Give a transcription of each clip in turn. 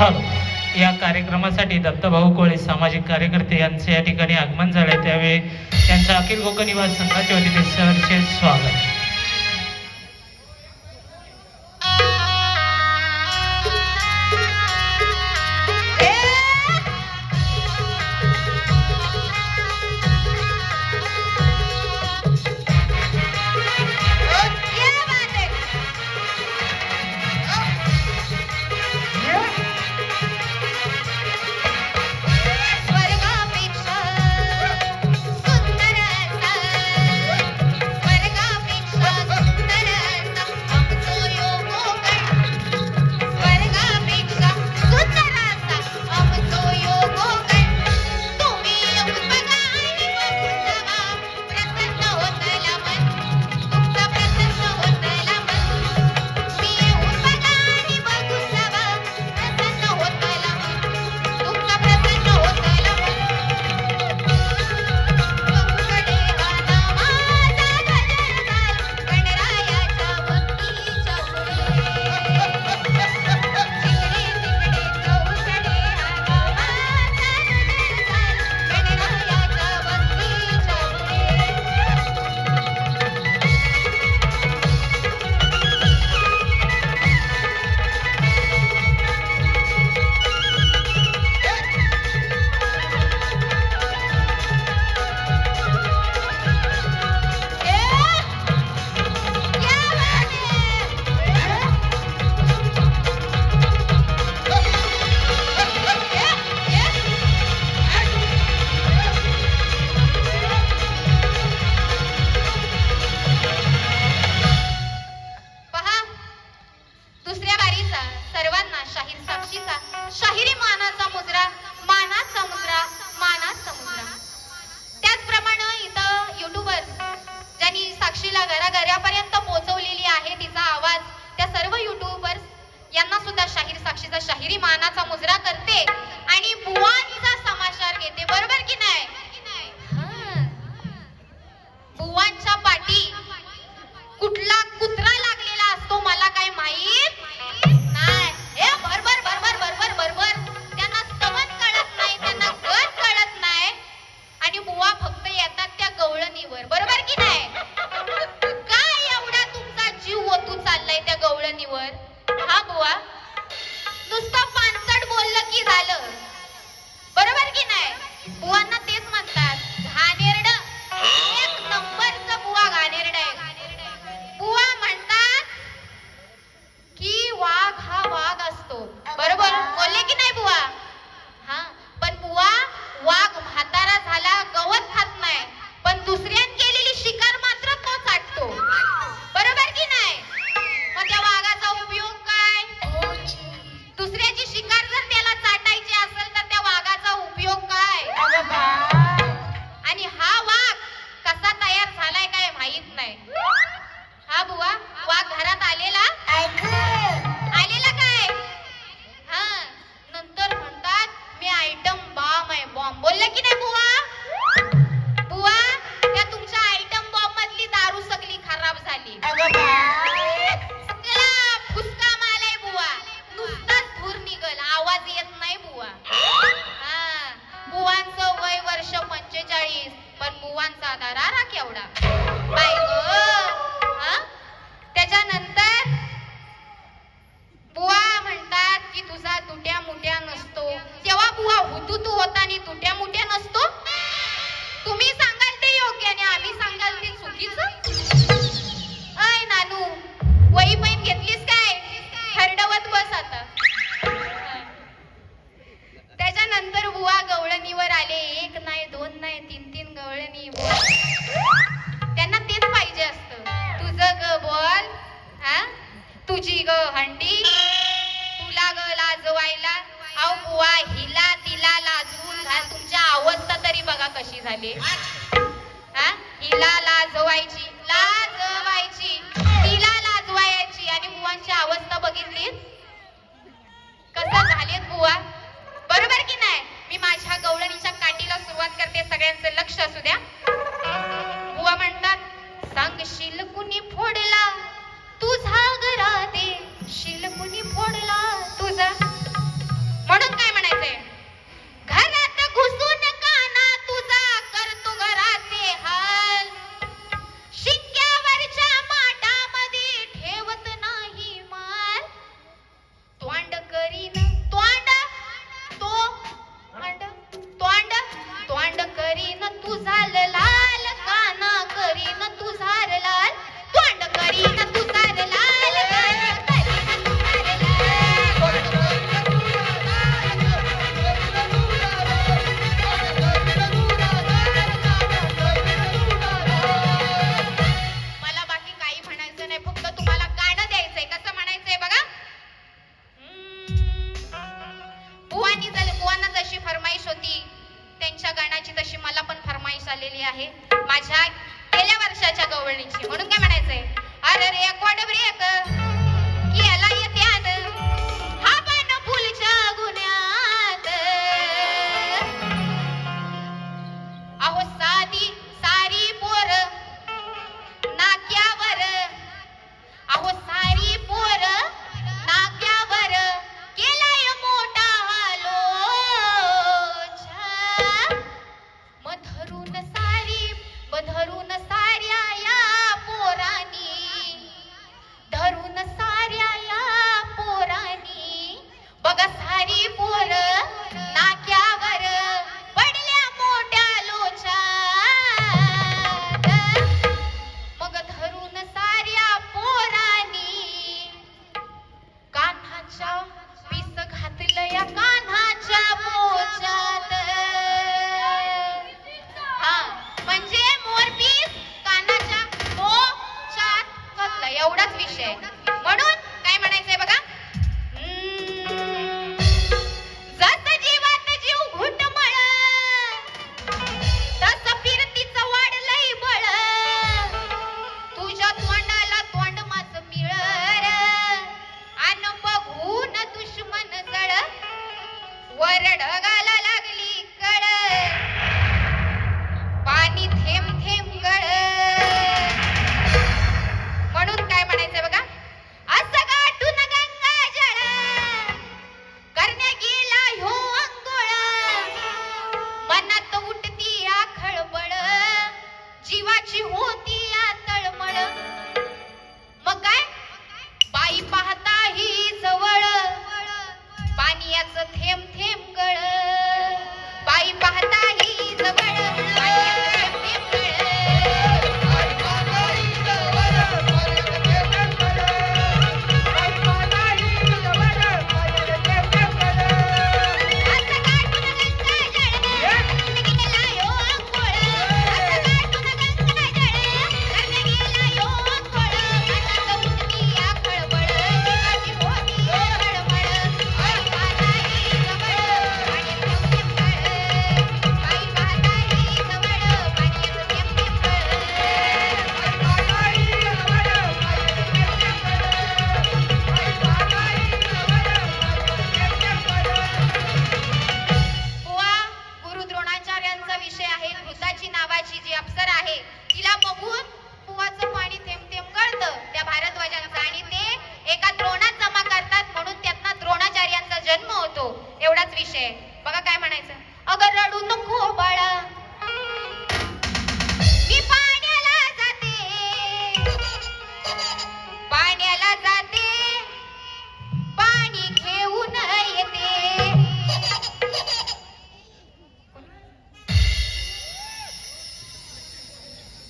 Hello. या कार्यक्रमासाठी दत्तभाऊ कोळे सामाजिक कार्यकर्ते यांचे या ठिकाणी आगमन झाले, त्यावेळी त्यांच्या अखिल कोकण निवास संघाच्या वतीने सहर्ष स्वागत. घराघरापर्यंत पोहोचवलेली आहे तिचा आवाज. त्या सर्व युट्यूबर्स यांना सुद्धा शाहीर साक्षीचा शाहिरी मानाचा मुजरा करते आणि बुवांचा समाचार घेते. बरोबर की नाही? बुवांच्या पाठी कुठला कुत्रा लागलेला असतो मला काय माहित नाही. हे बरोबर बरोबर बरोबर बरोबर. त्यांना स्तवन कळत नाही, त्यांना गट कळत नाही आणि बुवा फक्त येतात त्या गवळणीवर. बरोबर की नाही? काय एवढा तुमचा जीव ओतू चाललाय त्या गवळणीवर? हा बुवा नुसतं पानसट बोललं की झालं. बरोबर की नाही? बुवांना तेच म्हणतात घाणेरड. एक नंबरचं बुवा घाणेरड आहे. बुवा म्हणतात की वाघ हा वाघ असतो. बरोबर बोलले की नाही बुवा? हा, पण बुवा वाघ म्हातारा झाला गवत खात नाही, पण दुसऱ्यान केलेली शिकार मात्र तो चाटतो. बरोबर की नाही? मग त्या वाघाचा उपयोग काय? दुसऱ्याची शिकार जर त्याला चाटायची असेल तर त्या वाघाचा उपयोग काय? आणि हा वाघ कसा तयार झालाय काय माहित नाही. हा बुवा वाघ घरात आलेला काय? हा, नंतर म्हणतात मी आयटम बॉम्ब आहे. बॉम्ब बोलले की नाही बुवा? बुवा त्या तुमच्या आयटम बॉम्ब मधली दारू सगळी खराब झाली. सगळा फुसका मालाय बुवा. नुसताच धूर निघल, आवाज येत नाही बुवा. हा, बुवांचं वय वर्ष 45, पण बुवांचा दरारा केवढा बाई ग. हा, त्याच्यानंतर बुवा म्हणतात की तुझा तुट्या मुट्या नसतो. तेव्हा बुवा हुतुतू होता आणि तुट्या मुट्या नसतो. तुम्ही सांगाल ते योग्य आणि आम्ही सांगाल ते चुकीचं. अय नानू, वही पैन घेतलीस काय? हरडवत बस आता. त्याच्यानंतर बुवा गवळणीवर आले. एक नाही, दोन नाही, तीन गवळणी. त्यांना तेच पाहिजे असतं. तुझं ग बॉल, हा, तुझी ग हंडी, तुला ग लाजवायला. अहो बुवा हिला तिला लाजवून घाल. तुमच्या अवस्था तरी बघा कशी झाली. हा, हिला लाजवायची, तिला लाजवायची आणि बुवांची अवस्था बघितली कसं झालेत बुवा. बरोबर की नाही? मी माझ्या गवळणीच्या काठीला सुरुवात करते. सगळ्यांचं लक्ष असू द्या. बुवा म्हणतात सांगशील कुणी फोडला तुझा घराते, शिल कुणी फोडला तुझा. केली आहे माझ्या गेल्या वर्षाच्या गवळणीची. म्हणून काय म्हणायचंय, अरे रे कोड ब्रेक केला येत्यात हा पण फुलच्या गुन्ह्यात. अहो साधी सारी पोर नाक्यावर, अहो सारी पोर नाक्यावर केलाय मोठा लोचा. धरून साऱ्या या पोरानी, धरून साऱ्या या पोरानी बघा सारी पोर नाक्यावर पडल्या मोठ्या लोचात. मग धरून साऱ्या पोरानी कान्हाच्या पिस घातलं या कान्हाच्या पोचात. हा म्हणजे मोरपीस कानाच्या पोचात घातलं एवढाच विषय. म्हणून काय म्हणायचंय बघा, जसं जीवात जीव घुटमळ तसं फिरतीचं वाढलंय बळ. तुझ्या तोंडाला तोंड माझं मिळर अन बघून दुश्मन जळ. वर ढगाला लागली कळ पाणी थेंब थेंब गळ. म्हणून काय म्हणायचंय बघा, असं गाठून गंगा जळ करण्या गेला ह्यो अंघोळ. मनात उठती या खळबळ जीवाची होती या तळमळ. मग काय बाई पाहता ही जवळ पाण्याचं थेंब थेंब गळ. बाई पाहता ही जवळ पाण्याचं थेंब थेंब बघा काय म्हणायचं, अगं रडू नको बाळा मी पाण्याला जाते, पाण्याला जाते पाणी घेऊन येते.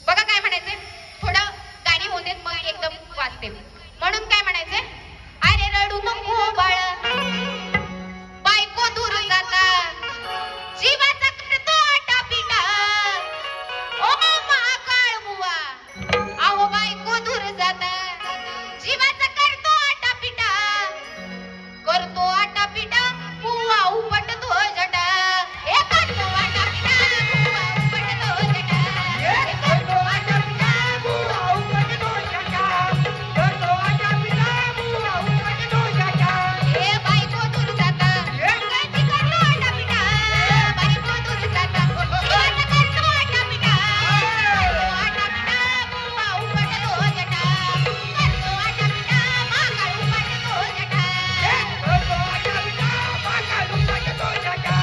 बघा काय म्हणायचंय, थोडं गाणी होऊ देत मग एकदम वाचते. म्हणून काय म्हणायचंय, अरे रडू नको बाळा बायको दूर जाता जीवाचा करतो आटापिटा. ओ महाकाळ बुवा अहो बायको दूर जाता जीवाचा करतो आटापिटा. करतो आटापिटा बुवा उपटतो जटा. हे करतो आटापिटा बुवा उपटतो जटा. हे करतो आटापिटा बुवा उपटतो जटा. करतो आटापिटा बुवा उपटतो जटा. हे बायको दूर जाता जीवाची करतो आटापिटा. बायको दूर जाता जीवाचा करतो आटापिटा. करतो आटापिटा बुवा उपटतो जटा. करतो आटापिटा महाकाळ उपटतो जटा. करतो आटापिटा महाकाळ उपटतो जटा.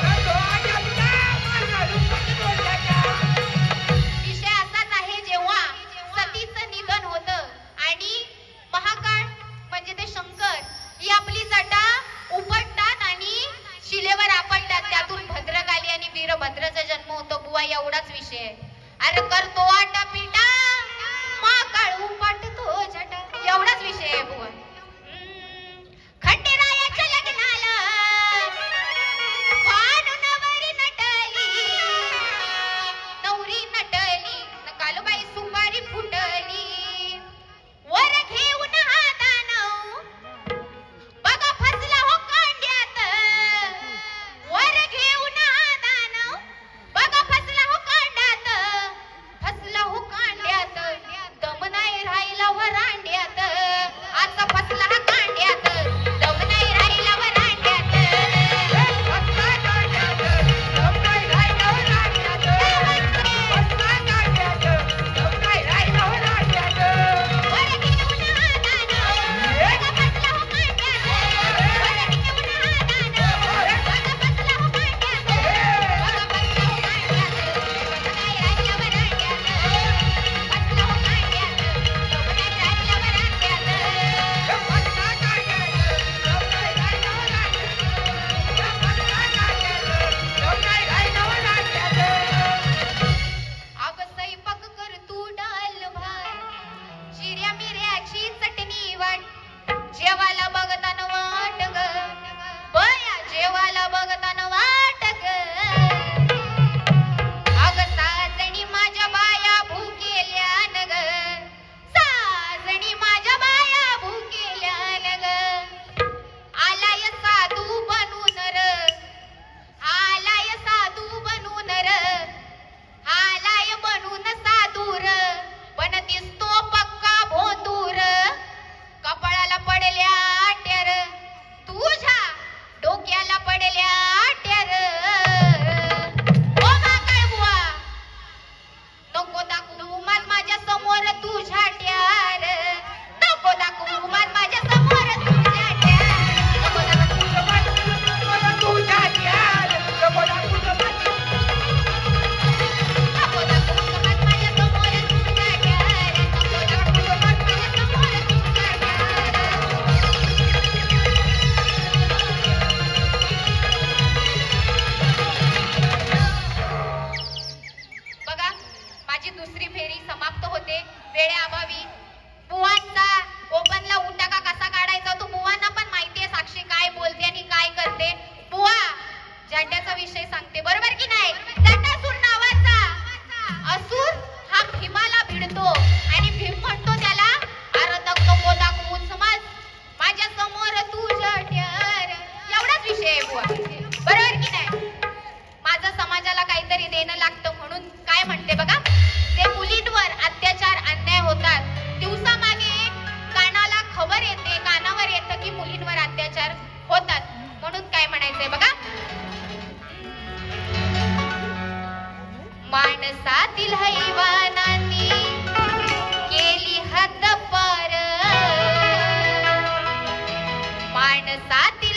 करतो आटापिटा महाकाळ उपटतो जटा. विषय असाच आहे, जेव्हा सतीचं निधन होतं आणि महाकाळ म्हणजे ते शंकर ही आपली जटा उपटतात आणि शिलेवर आपटतात. त्यातून भद्रकाली आणि वीरभद्राचा जन्म होतो बुवा एवढाच विषय आहे. अरे करतो आटापिटा महाकाळ उपटतो जटा एवढाच विषय आहे बुवा. खंडेरायाच्या लग्नाला भानुनवरी नटली, नवरी नटली न कालबाई सुपारी फुटली. वर घेऊन हा दानव बघा फसला हो कांड्यात. वर घेऊन हा दानव बघा फसला हो कांड्यात. म्हणते बघा, जे मुलींवर अत्याचार अन्याय होतात, दिवसामागे कानाला खबर येते, कानावर येतं की मुलींवर अत्याचार होतात. म्हणून काय म्हणायचंय बघा, माणसातील हैवानांनी केली हद्द पार, माणसातील